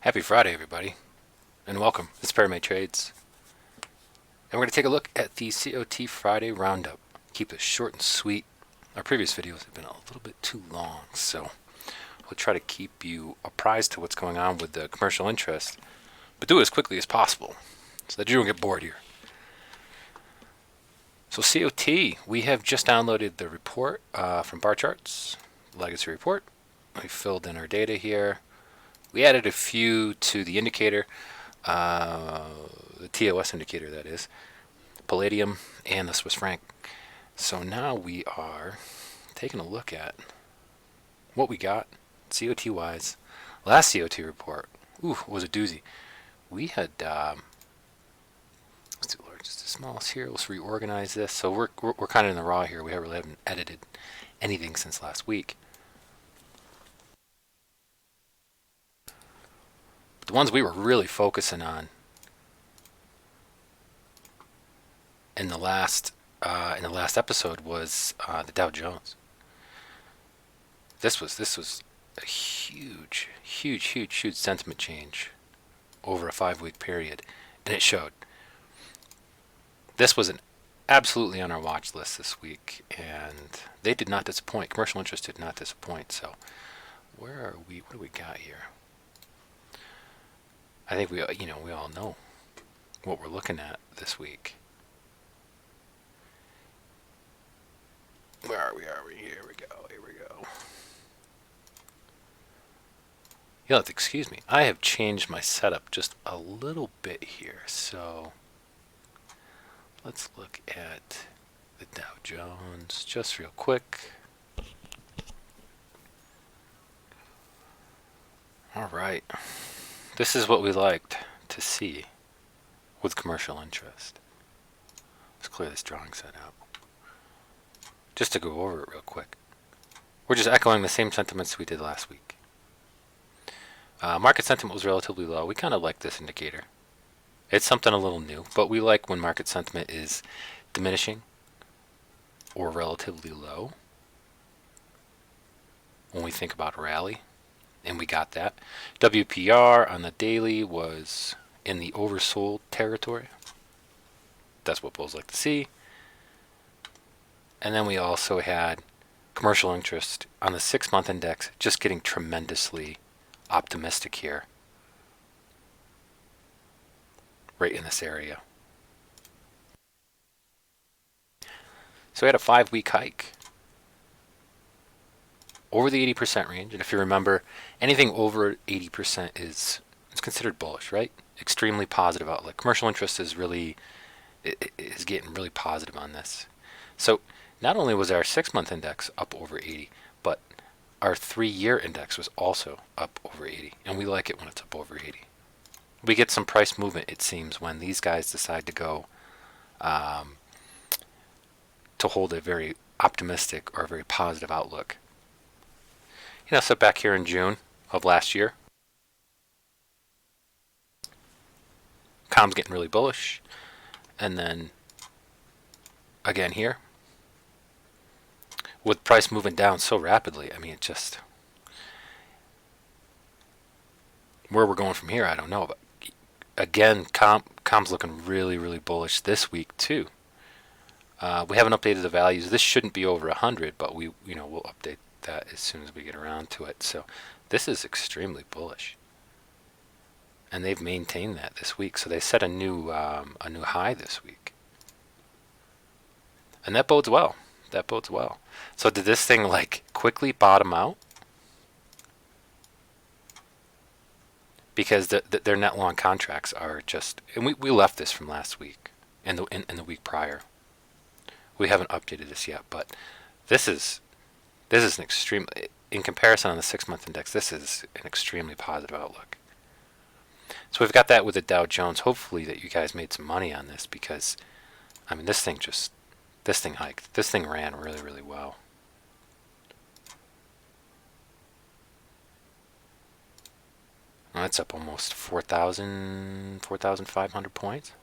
Happy Friday, everybody, and welcome. It's Paramay Trades, and we're going to take a look at the CoT Friday Roundup. Keep it short and sweet. Our previous videos have been a little bit too long, so we'll try to keep you apprised to what's going on with the commercial interest, but do it as quickly as possible so that you don't get bored here. So CoT, we have just downloaded the report from bar charts, legacy report. We filled in our data here. We added a few to the indicator, the TOS indicator that is, palladium and the Swiss franc. So now we are taking a look at what we got COT wise. Last COT report, was a doozy. We had, let's do largest to smallest here. Let's reorganize this. So we're kind of in the raw here. We really haven't edited anything since last week. The ones we were really focusing on in the last episode was the Dow Jones. This was a huge sentiment change over a 5-week period, and it showed. This was absolutely on our watch list this week, and they did not disappoint. Commercial interest did not disappoint. So where are we? What do we got here? I think we all know what we're looking at this week. Where are we? Here we go. You'll have to excuse me. I have changed my setup just a little bit here. So let's look at the Dow Jones just real quick. All right. This is what we liked to see with commercial interest. Let's clear this drawing set out. Just to go over it real quick. We're just echoing the same sentiments we did last week. Market sentiment was relatively low. We kind of like this indicator. It's something a little new, but we like when market sentiment is diminishing or relatively low when we think about a rally. And we got that. WPR on the daily was in the oversold territory. That's what bulls like to see. And then we also had commercial interest on the 6-month index just getting tremendously optimistic here. Right in this area. So we had a 5-week hike over the 80% range, and if you remember, anything over 80% is considered bullish, right? Extremely positive outlook. Commercial interest is getting really positive on this. So not only was our 6-month index up over 80, but our 3-year index was also up over 80, and we like it when it's up over 80. We get some price movement, it seems, when these guys decide to go to hold a very optimistic or a very positive outlook. So back here in June of last year, com's getting really bullish, and then again here, with price moving down so rapidly, I mean, it just, where we're going from here, I don't know, but again, com's looking really bullish this week too. We haven't updated the values. This shouldn't be over 100, but we'll update that as soon as we get around to it. So this is extremely bullish, and they've maintained that this week. So they set a new high this week, and that bodes well. So did this thing quickly bottom out? Because their net long contracts are just, and we left this from last week and the week prior. We haven't updated this yet, but this is an extreme, in comparison on the 6-month index, this is an extremely positive outlook. So we've got that with the Dow Jones. Hopefully that you guys made some money on this, because I mean, this thing hiked. This thing ran really well. Well, that's up almost 4,500 points.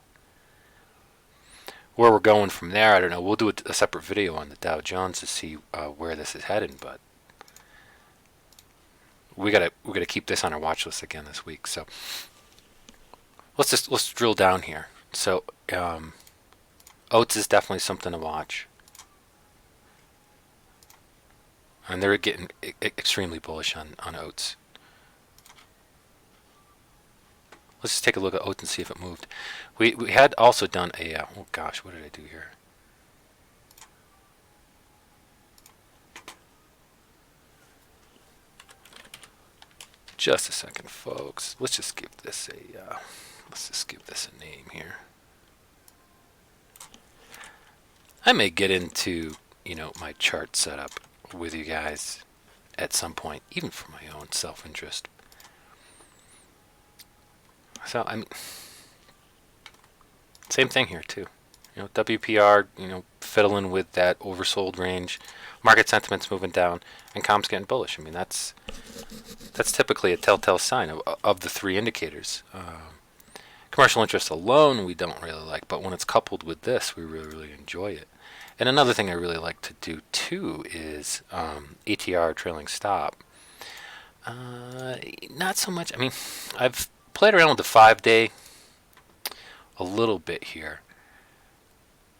Where we're going from there, I don't know. We'll do a separate video on the Dow Jones to see where this is headed, but we gotta keep this on our watch list again this week. So let's drill down here. So oats is definitely something to watch, and they're getting extremely bullish on oats. Let's just take a look at oats and see if it moved. We had also done a oh gosh, what did I do here? Just a second, folks. Let's just give this a name here. I may get into my chart setup with you guys at some point, even for my own self-interest. So I mean, same thing here too. WPR, fiddling with that oversold range, market sentiment's moving down, and comps getting bullish. I mean, that's typically a telltale sign of the three indicators. Commercial interest alone we don't really like, but when it's coupled with this, we really enjoy it. And another thing I really like to do too is ATR trailing stop. Not so much. I mean, I've played around with the 5-day a little bit here,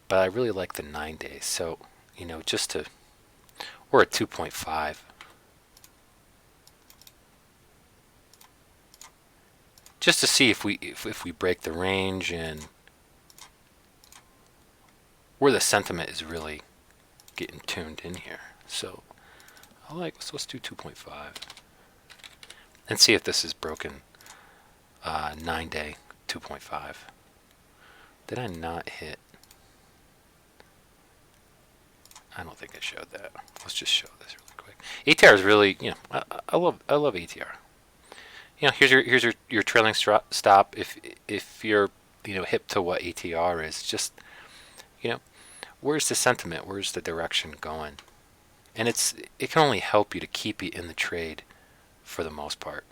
but I really like the 9 days. So we're at 2.5. Just to see if we break the range and where the sentiment is really getting tuned in here. So let's do 2.5 and see if this is broken. 9-day 2.5. Did I not hit? I don't think I showed that. Let's just show this really quick. ATR is really, I love ATR. Here's your trailing stop. If you're hip to what ATR is, just where's the sentiment? Where's the direction going? And it can only help you to keep you in the trade for the most part.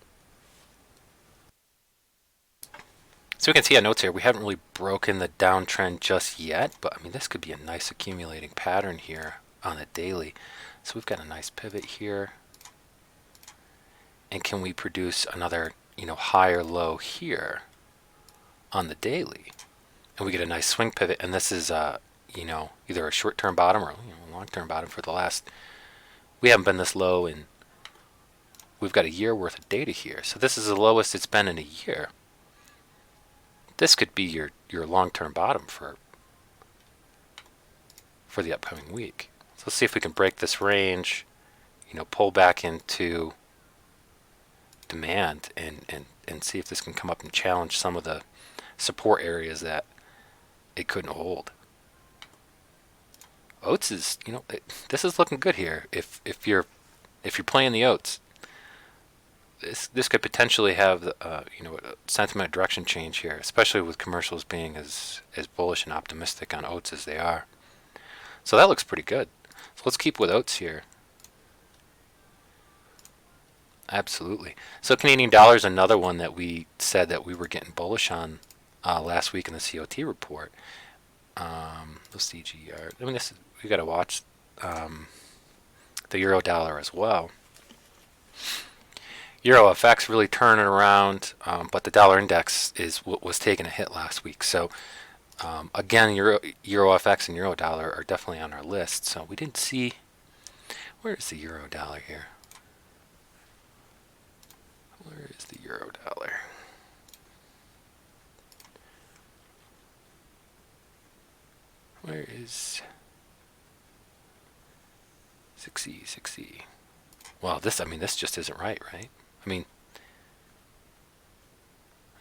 So we can see on notes here, we haven't really broken the downtrend just yet, but I mean this could be a nice accumulating pattern here on a daily. So we've got a nice pivot here. And can we produce another, higher low here on the daily? And we get a nice swing pivot, and this is either a short-term bottom or a long-term bottom for the last. We haven't been this low in. We've got a year worth of data here, so this is the lowest it's been in a year. This could be your long-term bottom for the upcoming week. So let's see if we can break this range, pull back into demand and see if this can come up and challenge some of the support areas that it couldn't hold. Oats is, this is looking good here. If you're playing the oats, this could potentially have a sentiment direction change here, especially with commercials being as bullish and optimistic on oats as they are. So that looks pretty good. So let's keep with oats here. Absolutely. So Canadian dollar is another one that we said that we were getting bullish on last week in the CoT report. The CGR. I mean, we got to watch the euro dollar as well. Euro FX really turning around, but the dollar index is what was taking a hit last week. So again, Euro FX and euro dollar are definitely on our list. So we didn't see. Where is the euro dollar here? Where is the euro dollar? Where is 6E? Well, this just isn't right? I mean,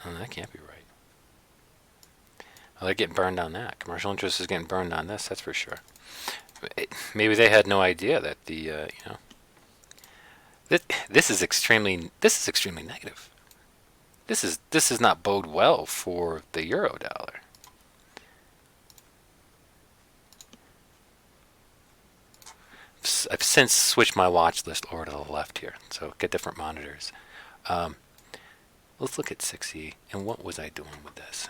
that can't be right. Well, they're getting burned on that. Commercial interest is getting burned on this, that's for sure. Maybe they had no idea that this is extremely negative. This does not bode well for the euro dollar. I've since switched my watch list over to the left here, so get different monitors. Let's look at 6E, and what was I doing with this?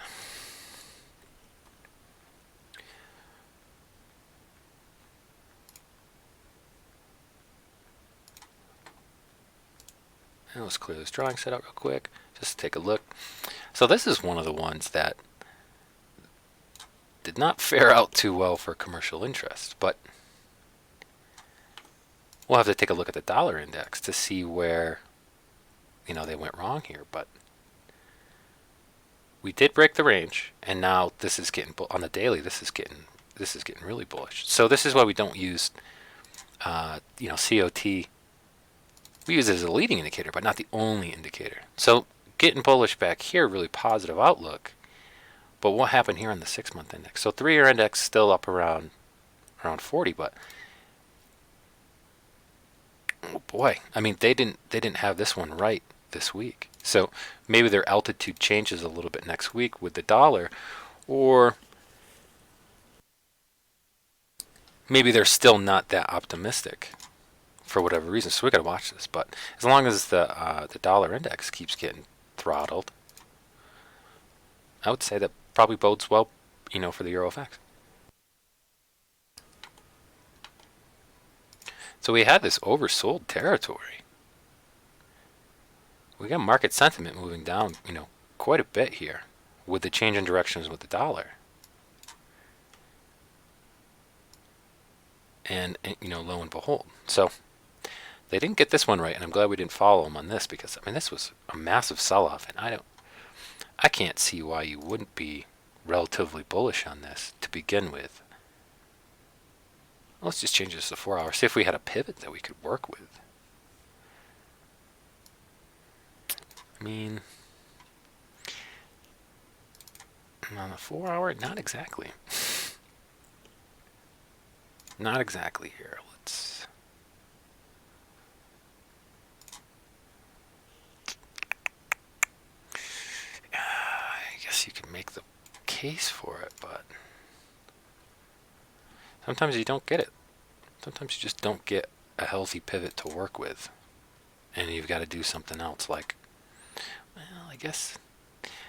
And let's clear this drawing set out real quick. Just take a look. So this is one of the ones that did not fare out too well for commercial interest, but we'll have to take a look at the dollar index to see where, you know, they went wrong here. But we did break the range, and now this is getting on the daily. This is getting really bullish. So this is why we don't use, you know, CoT. We use it as a leading indicator, but not the only indicator. So getting bullish back here, really positive outlook. But what happened here on the 6-month index? So 3-year index still up around 40, but oh boy, I mean they didn't have this one right this week. So maybe their altitude changes a little bit next week with the dollar, or maybe they're still not that optimistic for whatever reason. So we got to watch this. But as long as the dollar index keeps getting throttled, I would say that probably bodes well, you know, for the Euro FX. So we had this oversold territory. We got market sentiment moving down, you know, quite a bit here with the change in directions with the dollar. And you know, lo and behold. So they didn't get this one right, and I'm glad we didn't follow them on this, because I mean this was a massive sell-off, and I can't see why you wouldn't be relatively bullish on this to begin with. Let's just change this to 4 hours. See if we had a pivot that we could work with. I mean, on the 4 hour, not exactly. Not exactly here. Let's. I guess you can make the case for it, but sometimes you don't get it. Sometimes you just don't get a healthy pivot to work with, and you've got to do something else. Like, well, I guess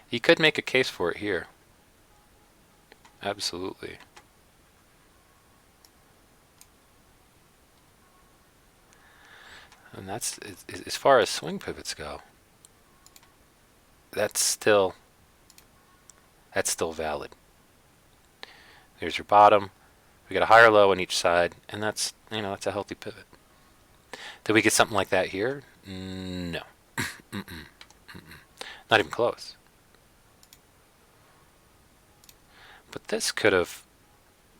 you could make a case for it here. Absolutely. And that's, as far as swing pivots go, that's still valid. Here's your bottom. We got a higher low on each side, and that's, you know, that's a healthy pivot. Did we get something like that here? No. Not even close. But this could have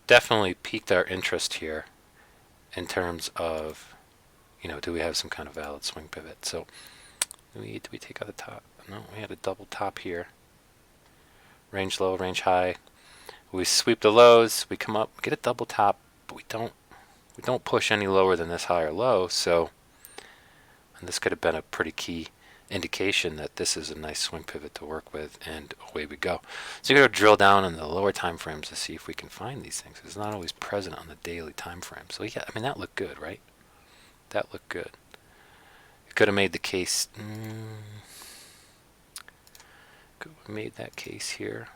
definitely piqued our interest here in terms of, you know, do we have some kind of valid swing pivot? So did we take out the top? No, we had a double top here. Range low, range high. We sweep the lows, we come up, get a double top, but we don't push any lower than this higher low. So, and this could have been a pretty key indication that this is a nice swing pivot to work with, and away we go. So you got to drill down in the lower time frames to see if we can find these things. It's not always present on the daily time frame. So yeah, I mean that looked good, right? That looked good. It could have made the case. Could have made that case here.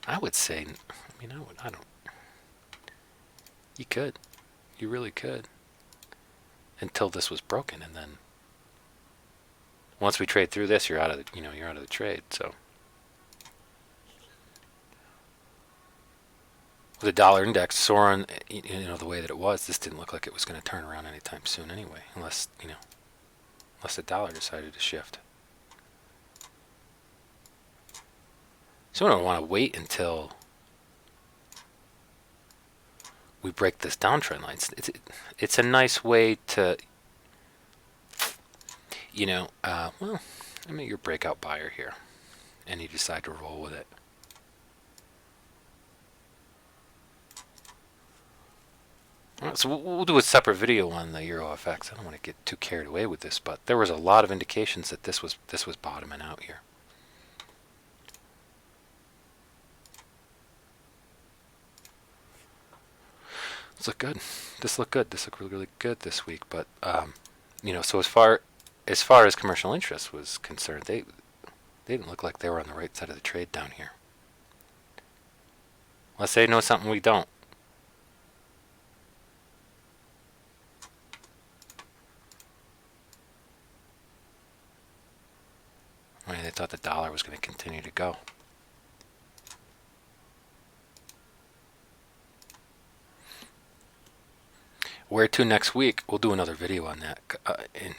I would say, I mean, I don't. You could, you really could, until this was broken, and then once we trade through this, you're out of the, you're out of the trade. So with the dollar index soaring, the way that it was, this didn't look like it was going to turn around anytime soon, anyway, unless the dollar decided to shift. So we don't want to wait until we break this downtrend line. It's a nice way to, well, I mean, you're a breakout buyer here, and you decide to roll with it. All right, so we'll do a separate video on the Euro FX. I don't want to get too carried away with this, but there was a lot of indications that this was bottoming out here. This looked good. This looked good. This looked really, really good this week. But so as far as commercial interest was concerned, they didn't look like they were on the right side of the trade down here. Unless they know something we don't. thought the dollar was going to continue to go. Where to next week? We'll do another video on that, and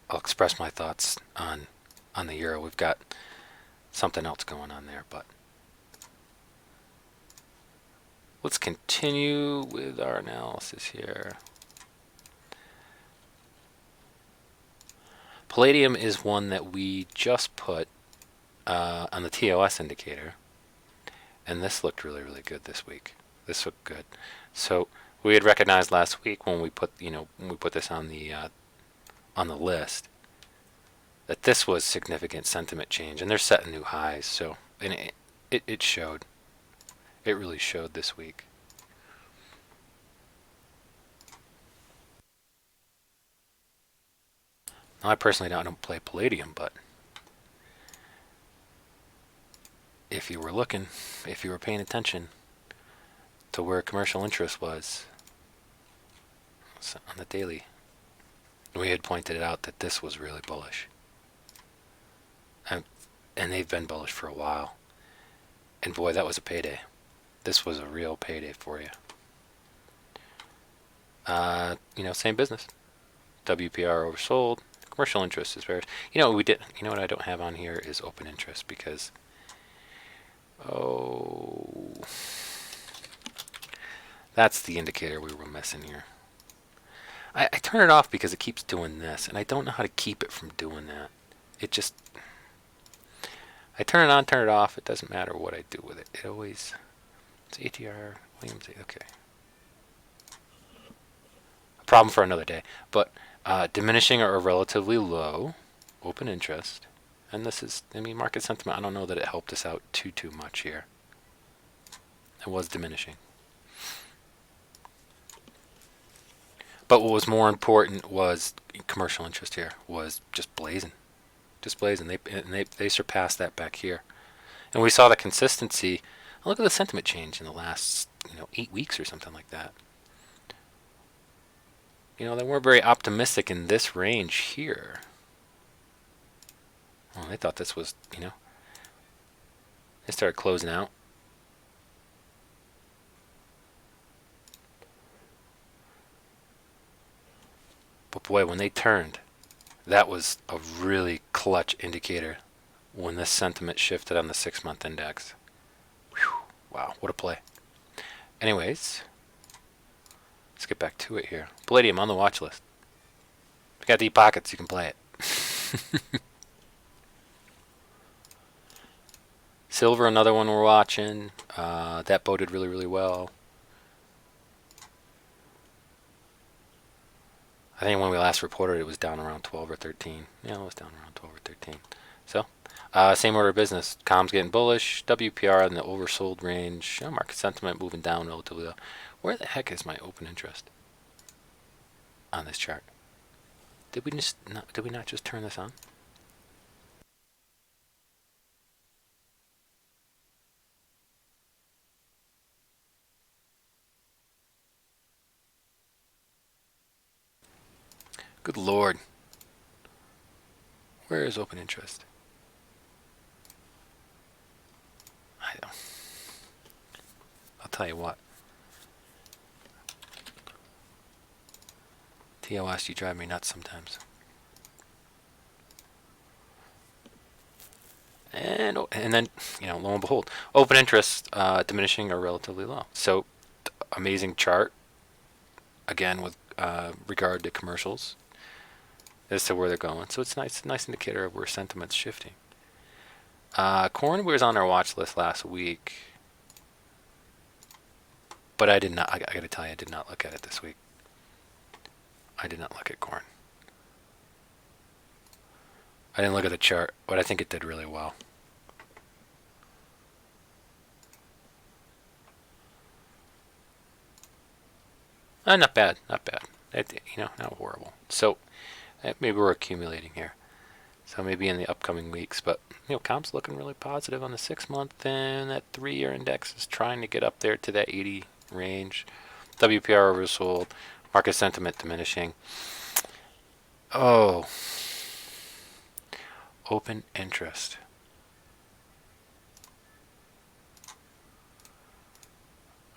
I'll express my thoughts on the euro. We've got something else going on there, but let's continue with our analysis here. Palladium is one that we just put on the TOS indicator, and this looked really, really good this week. This looked good. So we had recognized last week when we put, when we put this on the list, that this was significant sentiment change, and they're setting new highs. So, and it showed. It really showed this week. Now, I personally don't play Palladium, but if you were looking, if you were paying attention to where commercial interest was on the daily, we had pointed it out that this was really bullish. And they've been bullish for a while. And boy, that was a payday. This was a real payday for you. Same business. WPR oversold. Commercial interest is bearish. What we did? What I don't have on here is open interest because, that's the indicator we were missing here. I turn it off because it keeps doing this, and I don't know how to keep it from doing that. It just, I turn it on, turn it off. It doesn't matter what I do with it. It always, it's ATR, Williams, okay. A problem for another day. But diminishing or relatively low open interest. And this is, market sentiment, I don't know that it helped us out too much here. It was diminishing. But what was more important was commercial interest here was just blazing. Just blazing. They surpassed that back here. And we saw the consistency. Look at the sentiment change in the last 8 weeks or something like that. They weren't very optimistic in this range here. Well, they thought this was, they started closing out. But boy, when they turned, that was a really clutch indicator when this sentiment shifted on the 6-month index. Whew, wow, what a play. Anyways, let's get back to it here. Palladium on the watch list. If you got deep pockets, you can play it. Silver, another one we're watching. That boded really, really well. I think when we last reported it was down around 12 or 13. Yeah, it was down around 12 or 13. So, same order of business. Com's getting bullish. WPR in the oversold range. Market sentiment moving down relatively low. Where the heck is my open interest on this chart? Did we not just turn this on? Good Lord. Where is open interest? I'll tell you what. TOS, you drive me nuts sometimes. And then, lo and behold, open interest diminishing or relatively low. So, amazing chart. Again, with regard to commercials as to where they're going. So it's nice indicator of where sentiment's shifting. Corn was on our watch list last week, but I did not. I got to tell you, I did not look at it this week. I did not look at corn. I didn't look at the chart, but I think it did really well. Not bad, not bad. Not horrible. So maybe we're accumulating here. So maybe in the upcoming weeks, but comp's looking really positive on the 6-month, and that 3-year index is trying to get up there to that 80 range. WPR oversold, market sentiment diminishing. Oh, open interest.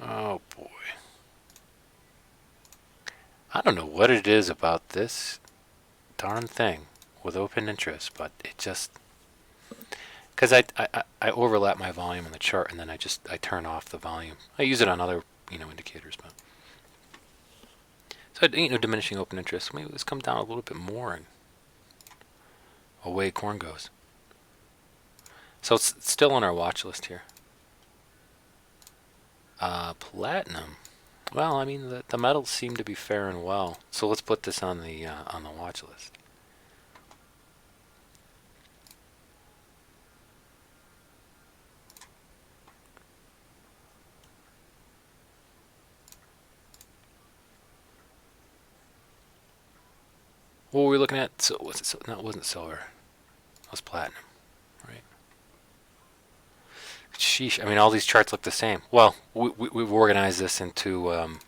Oh boy. I don't know what it is about this darn thing with open interest, but it just, because I overlap my volume on the chart and then I turn off the volume. I use it on other indicators, but so diminishing open interest. Maybe let's come down a little bit more and away corn goes. So it's still on our watch list here. Platinum. Well, I mean the metals seem to be faring well, so let's put this on the watch list. What were we looking at? So was it? No, it wasn't silver. It was platinum, right? Sheesh. I mean, all these charts look the same. Well, we've organized this into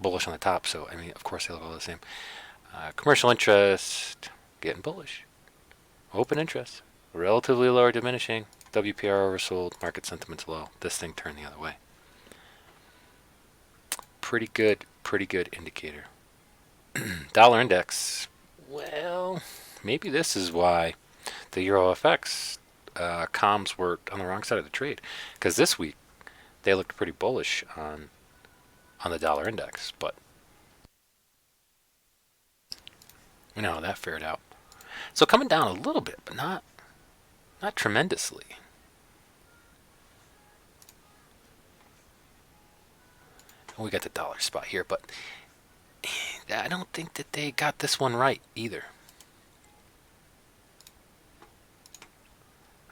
bullish on the top. So I mean, of course they look all the same. Commercial interest getting bullish. Open interest relatively lower, diminishing. WPR oversold. Market sentiment's low. This thing turned the other way. Pretty good indicator. Dollar index. Well, maybe this is why the Euro FX comms were on the wrong side of the trade, because this week they looked pretty bullish on the dollar index, but we know how that fared out. So coming down a little bit, but not tremendously. And we got the dollar spot here, but I don't think that they got this one right either.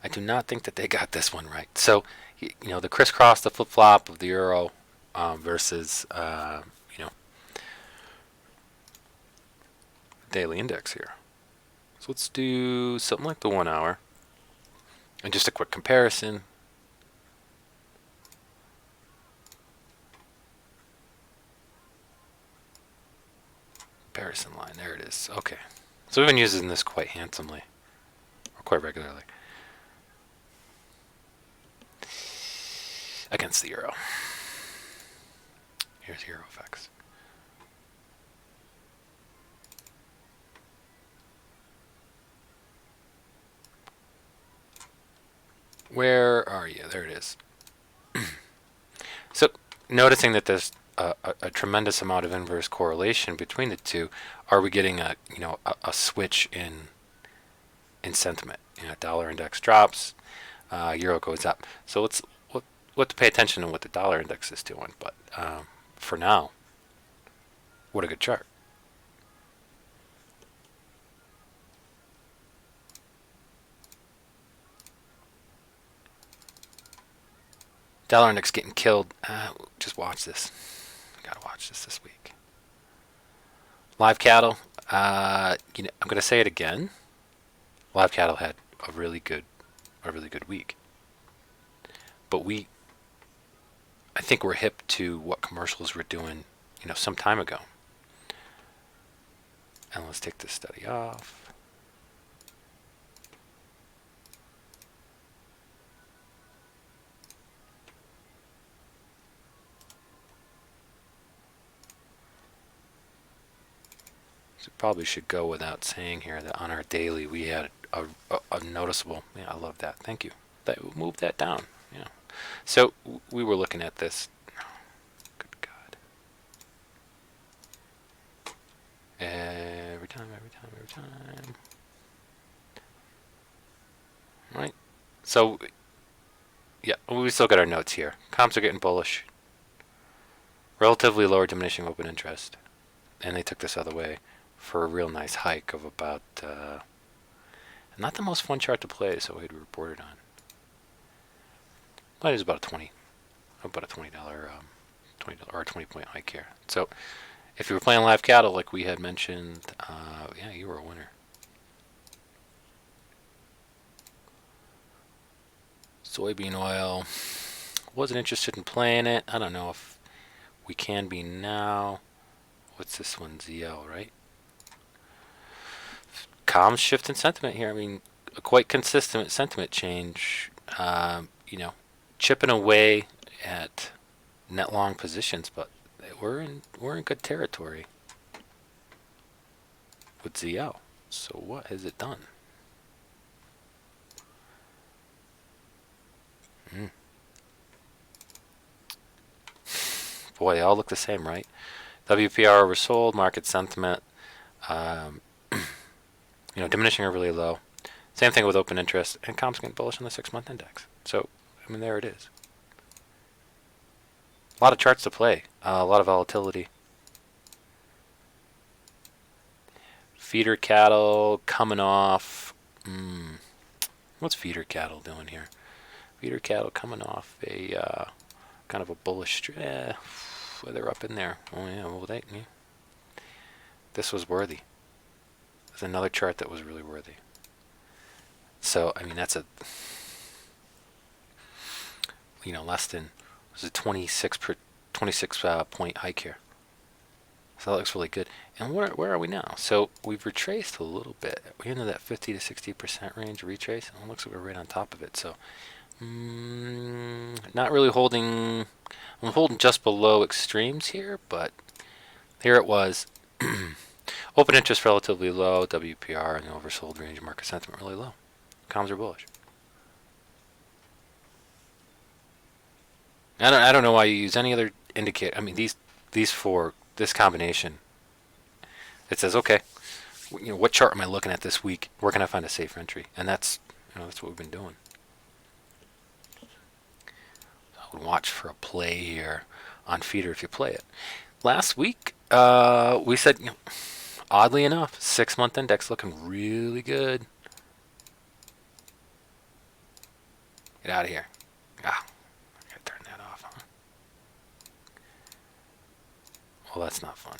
I do not think that they got this one right. So, the crisscross, the flip-flop of the euro versus, daily index here. So let's do something like the 1 hour. And just a quick comparison. Comparison line, there it is. Okay. So we've been using this quite handsomely, or quite regularly, against the euro. Here's Euro FX. Where are you? There it is. So noticing that there's a tremendous amount of inverse correlation between the two, are we getting a switch in sentiment? Dollar index drops, euro goes up. So let's pay attention to what the dollar index is doing. But for now, what a good chart. Dollar index getting killed. Just watch this. Gotta watch this week. Live cattle. I'm gonna say it again. Live cattle had a really good week. But I think we're hip to what commercials were doing, some time ago. And let's take this study off. So probably should go without saying here that on our daily we had a noticeable. Yeah, I love that. Thank you. That moved that down. Yeah. So we were looking at this. Good God. Every time. Right. So yeah, we still got our notes here. Comps are getting bullish. Relatively lower diminishing open interest, and they took this other way for a real nice hike of about not the most fun chart to play, so we had reported on. But it was about a $20 or a 20-point hike here. So if you were playing live cattle like we had mentioned, yeah, you were a winner. Soybean oil, wasn't interested in playing it. I don't know if we can be now. What's this one? ZL, right? Comms shift in sentiment here. I mean, a quite consistent sentiment change. Chipping away at net long positions, but we're in good territory with ZL. So what has it done? Boy, they all look the same, right? WPR oversold, market sentiment, diminishing or really low. Same thing with open interest, and comps getting bullish on the 6-month index. So, I mean, there it is. A lot of charts to play, a lot of volatility. Feeder cattle coming off. What's feeder cattle doing here? Feeder cattle coming off a kind of a bullish. They're up in there. Oh yeah, well this was worthy. There's another chart that was really worthy. So I mean that's a less than was a 26 point hike here. So that looks really good. And where are we now? So we've retraced a little bit. We're into that 50 to 60% range retrace, and it looks like we're right on top of it. So not really holding. I'm holding just below extremes here, but here it was. Open interest relatively low, WPR and the oversold range, market sentiment really low. Comms are bullish. I don't know why you use any other indicator. I mean these four, this combination. It says okay, what chart am I looking at this week? Where can I find a safe entry? And that's that's what we've been doing. I would watch for a play here on feeder if you play it. Last week we said oddly enough, 6-month index looking really good. Get out of here. I gotta turn that off, huh? Well, that's not fun.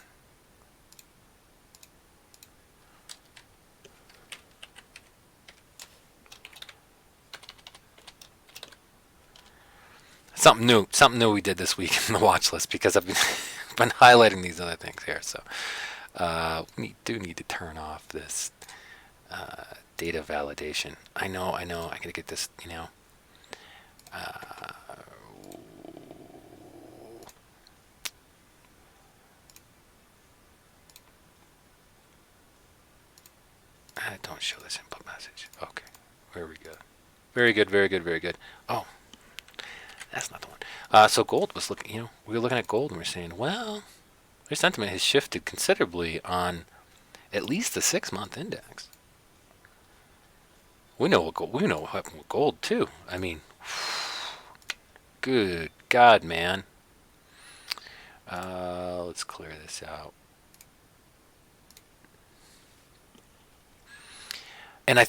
Something new we did this week in the watch list because I've been highlighting these other things here. So we do need to turn off this data validation. I know. I gotta get this. Don't show this input message. Okay, there we go. Very good, very good, very good. Oh, that's not the one. So gold was looking. We were looking at gold and we're saying, well, their sentiment has shifted considerably on at least the 6-month index. We know what happened with gold too. I mean, good God, man. Let's clear this out. And I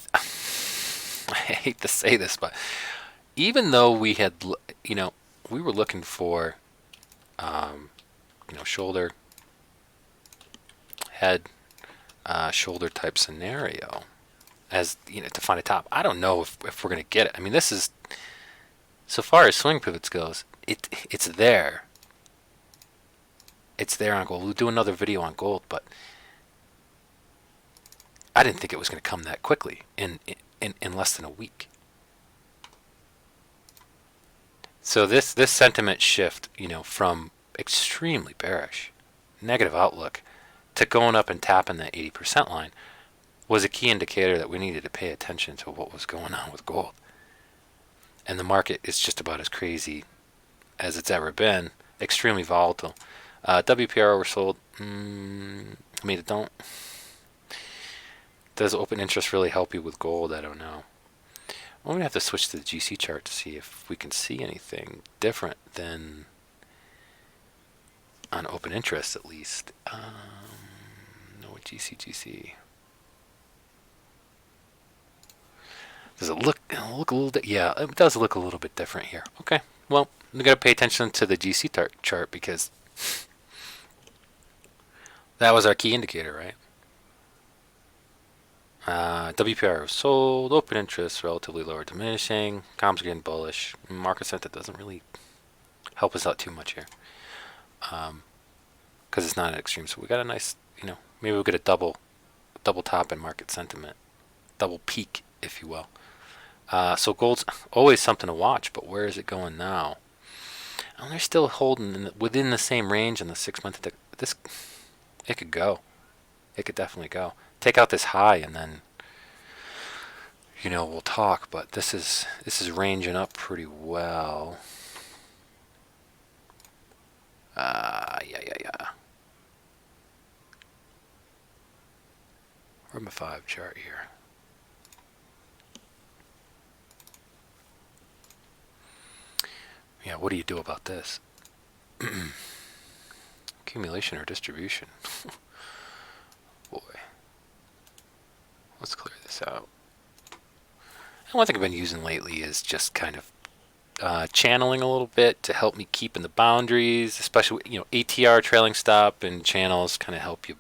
hate to say this, but even though we had, we were looking for, shoulder, head, shoulder type scenario, as to find a top. I don't know if we're gonna get it. I mean, this is, so far as swing pivots goes, it's there. It's there on gold. We'll do another video on gold, but I didn't think it was going to come that quickly in less than a week. So this sentiment shift, from extremely bearish, negative outlook, to going up and tapping that 80% line, was a key indicator that we needed to pay attention to what was going on with gold. And the market is just about as crazy as it's ever been, extremely volatile. WPR oversold. It don't. Does open interest really help you with gold? I don't know. I'm going to have to switch to the GC chart to see if we can see anything different than on open interest, at least. No, GC. Does it look a little bit? Yeah, it does look a little bit different here. Okay, well, we got to pay attention to the GC chart because that was our key indicator, right? WPR was sold, open interest relatively lower, diminishing, comms are getting bullish. Market sentiment doesn't really help us out too much here, because it's not an extreme. So we got a nice, maybe we'll get a double top in market sentiment, double peak, if you will. So gold's always something to watch, but where is it going now? And they're still holding within the same range in the 6 month. This, it could go. It could definitely go. Take out this high and then, we'll talk. But this is ranging up pretty well. Yeah. Where's my 5 chart here? Yeah, what do you do about this? Accumulation or distribution? Boy. Let's clear this out. And one thing I've been using lately is just kind of channeling a little bit to help me keep in the boundaries, especially, ATR, trailing stop, and channels kind of help you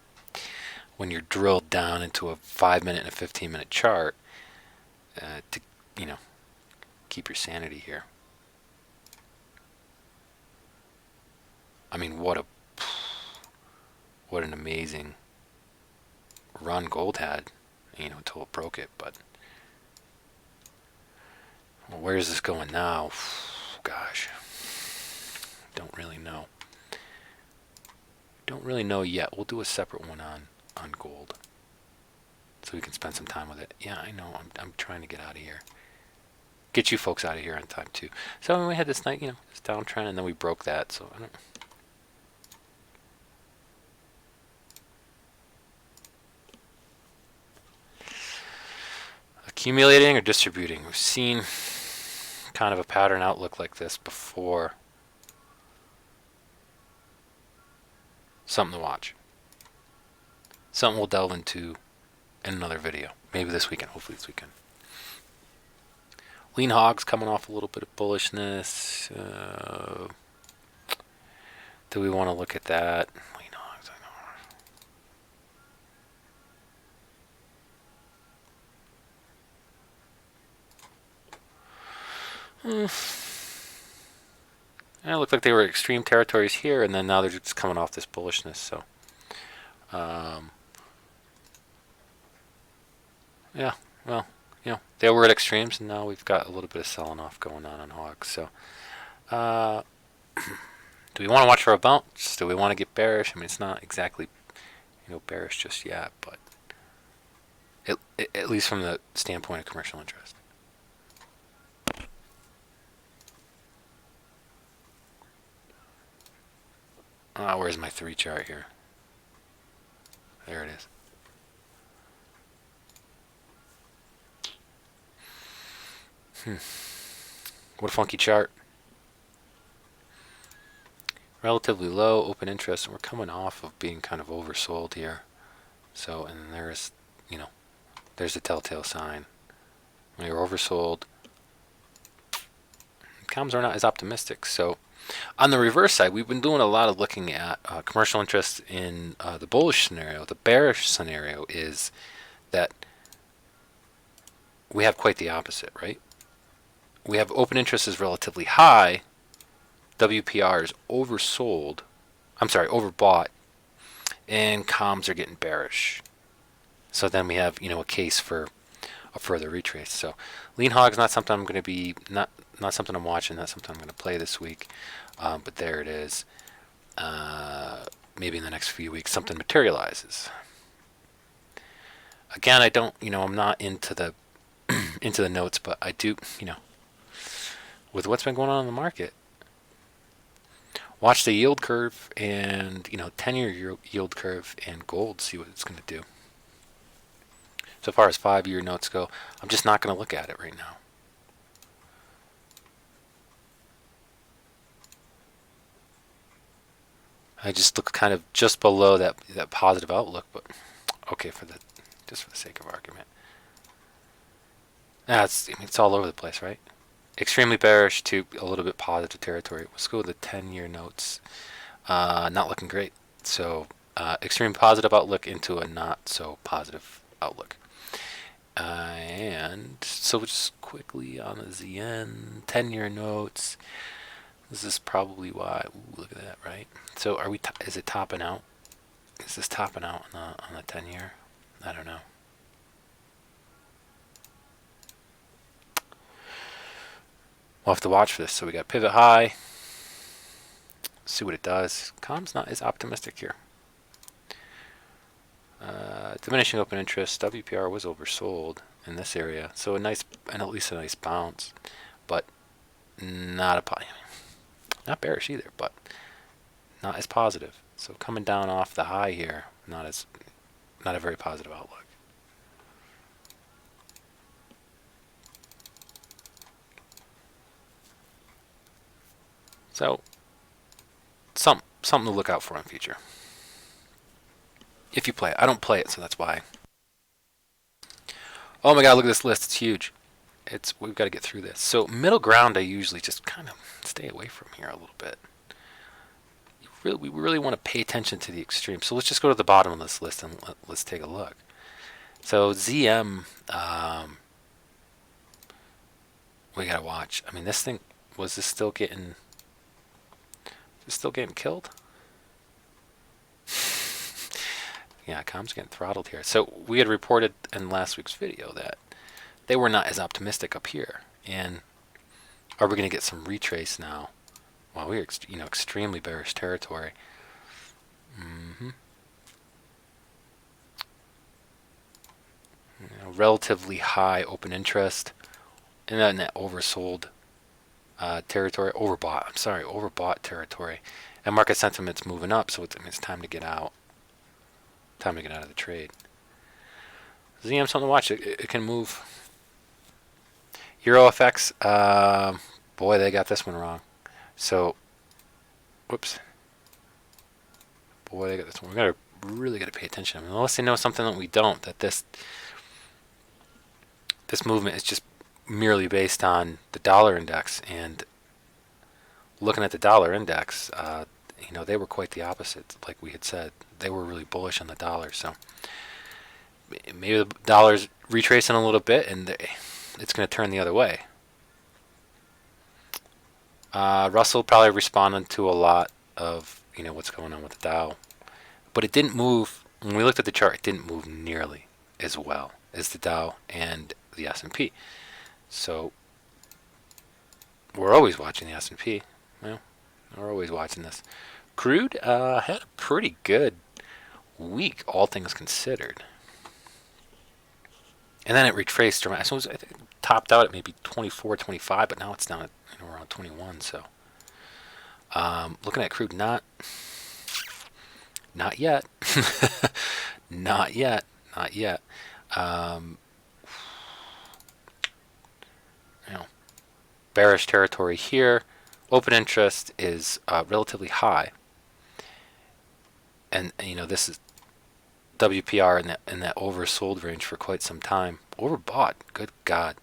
when you're drilled down into a 5-minute and a 15-minute chart to, keep your sanity here. I mean, what an amazing run gold had, until it broke it. But well, where is this going now? Gosh, don't really know. Don't really know yet. We'll do a separate one on gold, so we can spend some time with it. Yeah, I know. I'm trying to get out of here. Get you folks out of here on time too. So when we had this night, this downtrend, and then we broke that. So I don't. Accumulating or distributing. We've seen kind of a pattern outlook like this before. Something to watch. Something we'll delve into in another video. Maybe this weekend. Hopefully this weekend. Lean hogs coming off a little bit of bullishness. Do we want to look at that? Lean hogs, I know. It looked like they were extreme territories here, and then now they're just coming off this bullishness. So, yeah, well, they were at extremes, and now we've got a little bit of selling off going on hogs. So, do we want to watch for a bounce? Do we want to get bearish? I mean, it's not exactly, bearish just yet, but at least from the standpoint of commercial interest. Where's my 3 chart here? There it is. What a funky chart. Relatively low open interest, and we're coming off of being kind of oversold here. So, and there's, there's a telltale sign. When you're oversold, comms are not as optimistic. So, on the reverse side, we've been doing a lot of looking at commercial interest in the bullish scenario. The bearish scenario is that we have quite the opposite, right? We have open interest is relatively high. WPR is oversold. I'm sorry, overbought. And comms are getting bearish. So then we have, a case for a further retrace. So lean hog's not something I'm going to be, not something I'm watching, not something I'm going to play this week. But there it is. Maybe in the next few weeks something materializes. Again, I don't, I'm not into the into the notes, but I do, with what's been going on in the market, watch the yield curve and 10-year yield curve and gold, see what it's going to do. So far as 5-year notes go, I'm just not going to look at it right now. I just look kind of just below that positive outlook, but okay, just for the sake of argument. It's all over the place, right? Extremely bearish to a little bit positive territory. Let's go with the 10-year notes. Not looking great. So extreme positive outlook into a not so positive outlook. And so just quickly on the ZN 10-year notes. This is probably why. Ooh, look at that, right? So are we? Is it topping out? Is this topping out on the 10-year? I don't know. We'll have to watch for this. So we got pivot high, See what it does. Com's not as optimistic here. Diminishing open interest. WPR was oversold in this area, so a nice, and at least a nice bounce, but not not bearish either, but not as positive. So coming down off the high here, not a very positive outlook. So something to look out for in the future. If you play it. I don't play it, so that's why. Oh my god, look at this list. It's huge. We've got to get through this. So middle ground I usually just kind of stay away from here a little bit. We really want to pay attention to the extreme. So let's just go to the bottom of this list and let's take a look. So ZM, we gotta watch. I mean, this thing, was this still getting killed? Yeah, com's getting throttled here. So we had reported in last week's video that they were not as optimistic up here. And are we going to get some retrace now? Well, we're extremely bearish territory. Relatively high open interest, and then that oversold territory, overbought territory, and market sentiment's moving up, so it's time to get out. Time to get out of the trade. ZM, something to watch. It can move. Euro FX, boy, they got this one wrong. So, whoops. Boy, they got this one. We really got to pay attention. I mean, unless they know something that we don't, that this movement is just merely based on the dollar index. And looking at the dollar index, they were quite the opposite. Like we had said, they were really bullish on the dollar. So maybe the dollar's retracing a little bit, and it's going to turn the other way. Russell probably responded to a lot of what's going on with the Dow, but it didn't move. When we looked at the chart, it didn't move nearly as well as the Dow and the S&P. So we're always watching the S&P. Well, we're always watching this. Crude had a pretty good week, all things considered. And then it retraced dramatically. So I think it topped out at maybe 24, 25, but now it's down at around 21. So looking at crude, not yet. Not yet. Bearish territory here. Open interest is relatively high, and this is WPR in that oversold range for quite some time. Overbought, good God.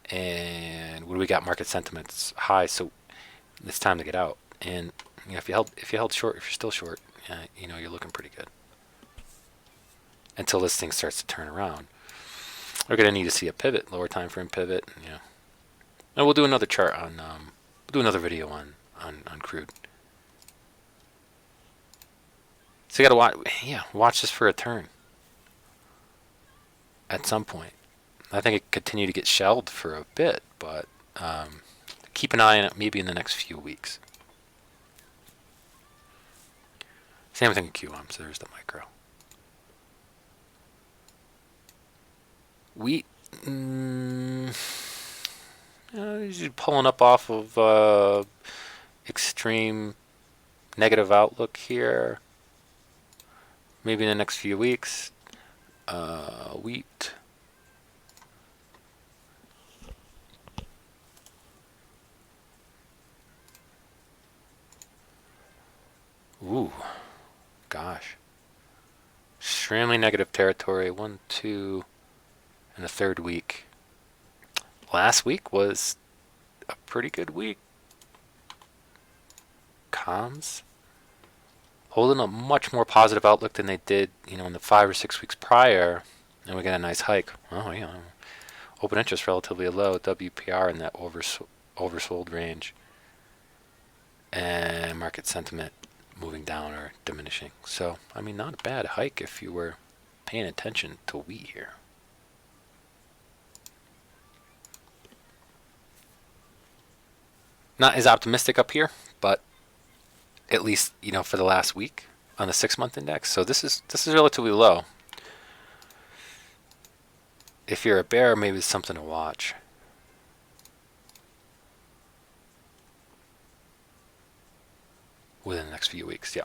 And what do we got? Market sentiment's high, so it's time to get out. And if you held short, if you're still short, you're looking pretty good until this thing starts to turn around. We're gonna need to see a pivot, lower time frame pivot. And we'll do another chart on. We'll do another video on crude. So you gotta watch this for a turn at some point. I think it continued to get shelled for a bit, but keep an eye on it maybe in the next few weeks. Same thing with QM, so there's the micro. Wheat, pulling up off of extreme negative outlook here. Maybe in the next few weeks. Wheat. Ooh, gosh. Extremely negative territory. 1, 2, and a third week. Last week was a pretty good week. Comms holding a much more positive outlook than they did, in the 5 or 6 weeks prior, and we got a nice hike. Oh yeah, open interest relatively low, WPR in that oversold range, and market sentiment moving down or diminishing. So not a bad hike if you were paying attention to wheat here. Not as optimistic up here, but at least for the last week on the 6-month index. So this is relatively low. If you're a bear, maybe it's something to watch. Within the next few weeks, yeah.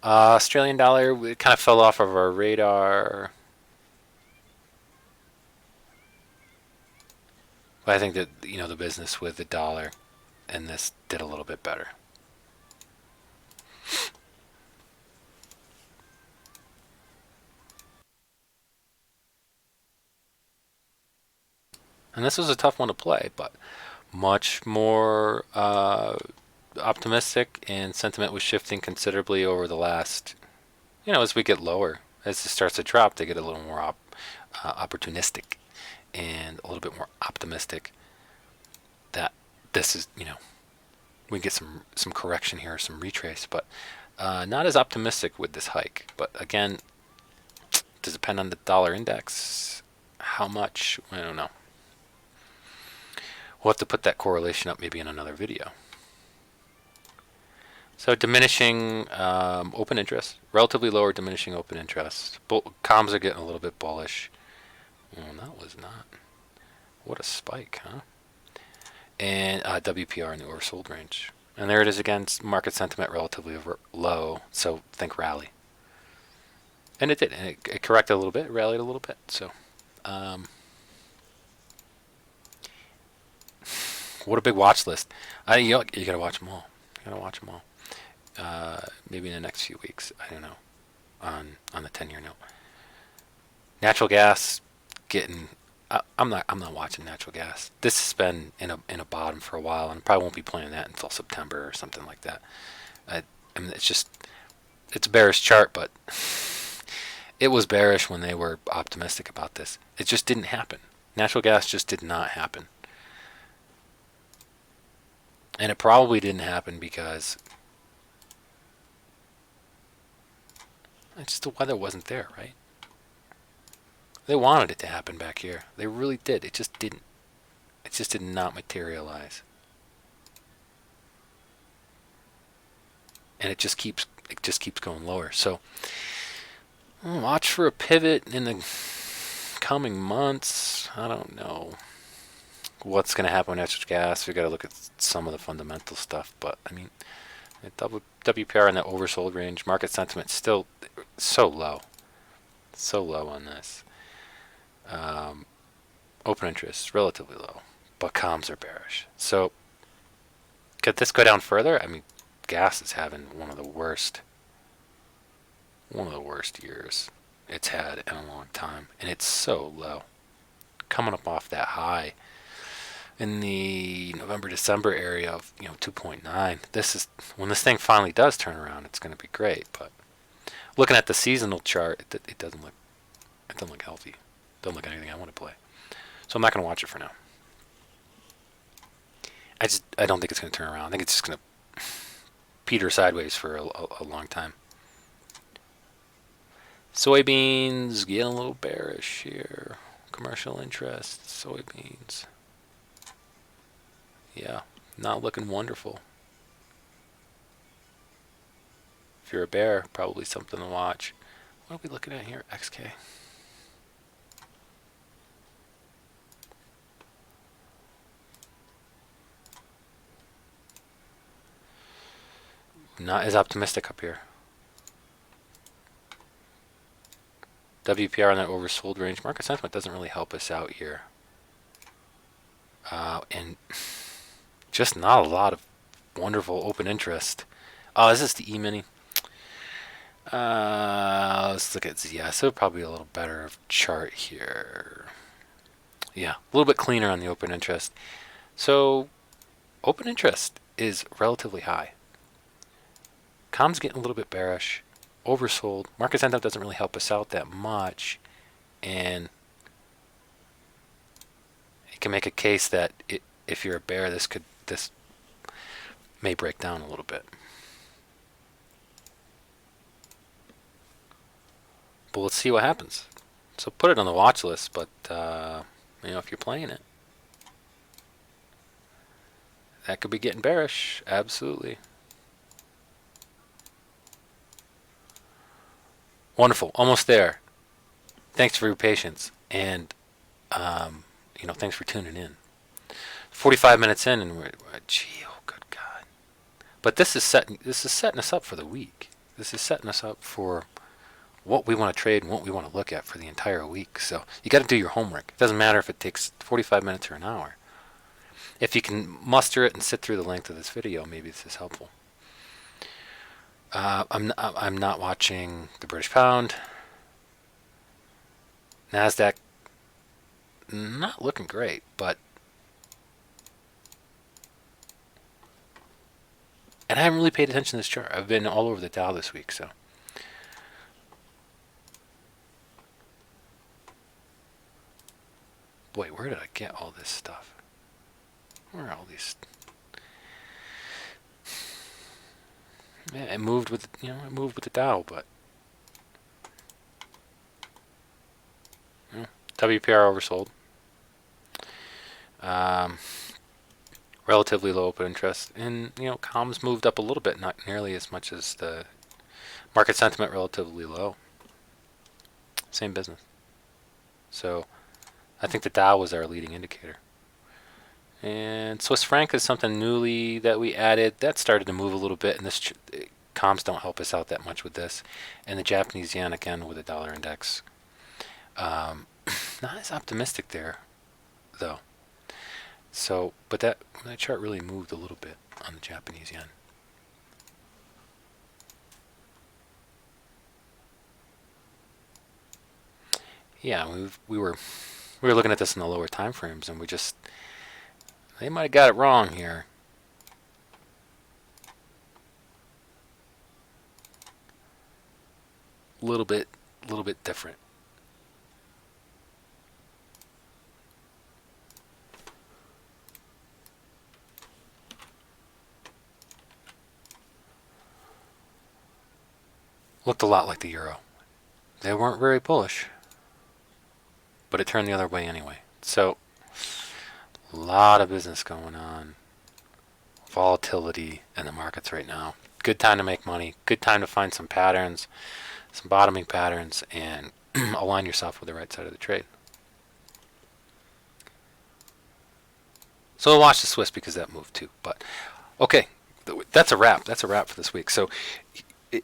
Australian dollar, we kind of fell off of our radar. But I think that the business with the dollar and this did a little bit better. And this was a tough one to play, but much more optimistic, and sentiment was shifting considerably over the last, as we get lower, as it starts to drop, they get a little more opportunistic and a little bit more optimistic that this is, we can get some correction here, some retrace, but not as optimistic with this hike. But again, does it depend on the dollar index? How much? I don't know. We'll have to put that correlation up maybe in another video. So diminishing open interest, relatively lower diminishing open interest. Comms are getting a little bit bullish. Well, that was not. What a spike, huh? And WPR in the oversold range. And there it is again, market sentiment relatively low, so think rally. And it did, and it corrected a little bit, rallied a little bit. So, what a big watch list. You gotta watch them all. You gotta watch them all. Maybe in the next few weeks. I don't know. On the 10-year note. Natural gas getting. I'm not watching natural gas. This has been in a bottom for a while, and probably won't be playing that until September or something like that. I mean, it's a bearish chart, but it was bearish when they were optimistic about this. It just didn't happen. Natural gas just did not happen. And it probably didn't happen because the weather wasn't there, right? They wanted it to happen back here. They really did. It just didn't. It just did not materialize. And it just keeps going lower. So watch for a pivot in the coming months. I don't know what's going to happen with natural gas. We got to look at some of the fundamental stuff, but I mean, WPR in that oversold range, market sentiment still so low on this. Open interest relatively low, but comms are bearish. So could this go down further? I mean, gas is having one of the worst years it's had in a long time, and it's so low, coming up off that high in the November-December area of 2.9. This is when this thing finally does turn around. It's going to be great, but looking at the seasonal chart, it doesn't look healthy. It doesn't look anything I want to play. So I'm not going to watch it for now. I don't think it's going to turn around. I think it's just going to peter sideways for a long time. Soybeans getting a little bearish here. Commercial interest, soybeans. Yeah, not looking wonderful. If you're a bear, probably something to watch. What are we looking at here? XK. Not as optimistic up here. WPR on that oversold range. Market sentiment doesn't really help us out here. And just not a lot of wonderful open interest. Oh, is this the E-mini? Let's look at ZS. So probably a little better chart here. Yeah, a little bit cleaner on the open interest. So open interest is relatively high. Com's getting a little bit bearish, oversold. Market sentiment doesn't really help us out that much, and you can make a case that if you're a bear, this may break down a little bit. But let's see what happens. So put it on the watch list, but if you're playing it, that could be getting bearish. Absolutely. Wonderful. Almost there. Thanks for your patience. And, thanks for tuning in. 45 minutes in, and gee, oh, good God. But this is setting us up for the week. This is setting us up for what we want to trade and what we want to look at for the entire week. So you got to do your homework. It doesn't matter if it takes 45 minutes or an hour. If you can muster it and sit through the length of this video, maybe this is helpful. I'm not watching the British pound. NASDAQ, not looking great, but and I haven't really paid attention to this chart. I've been all over the Dow this week, so. Boy, where did I get all this stuff? Where are all these? Yeah, it moved with the Dow, but WPR oversold. Relatively low open interest, and comms moved up a little bit, not nearly as much as the market sentiment. Relatively low. Same business. So I think the Dow was our leading indicator. And Swiss franc is something newly that we added. That started to move a little bit, and this comms don't help us out that much with this. And the Japanese yen again with the dollar index. Not as optimistic there, though. So, but that chart really moved a little bit on the Japanese yen. Yeah, we were looking at this in the lower time frames, and they might have got it wrong here. A little bit different. Looked a lot like the euro. They weren't very bullish, but it turned the other way anyway. So, a lot of business going on. Volatility in the markets right now. Good time to make money. Good time to find some patterns, some bottoming patterns, and align yourself with the right side of the trade. So we'll watch the Swiss because that moved too. But okay, that's a wrap. That's a wrap for this week. So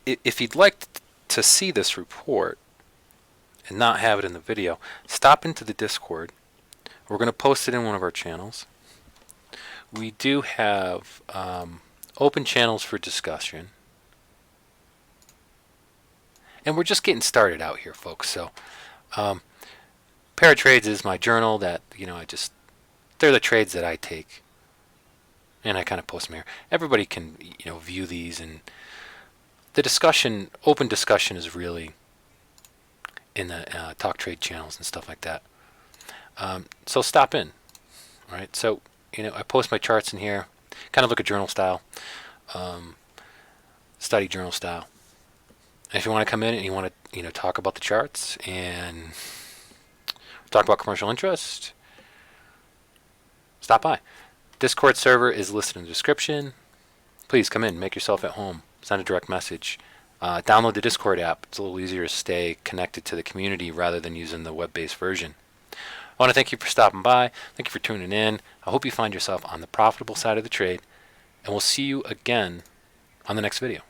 if you'd like to see this report and not have it in the video, stop into the Discord. We're going to post it in one of our channels. We do have open channels for discussion. And we're just getting started out here, folks. So Paratrades is my journal that, they're the trades that I take. And I kind of post them here. Everybody can, view these, and the discussion, open discussion, is really in the talk trade channels and stuff like that. So stop in. All right. So I post my charts in here, kind of look at journal style, study journal style. And if you want to come in and you want to talk about the charts and talk about commercial interest, stop by. Discord server is listed in the description. Please come in, make yourself at home, send a direct message. Download the Discord app. It's a little easier to stay connected to the community rather than using the web-based version. I want to thank you for stopping by. Thank you for tuning in. I hope you find yourself on the profitable side of the trade, and we'll see you again on the next video.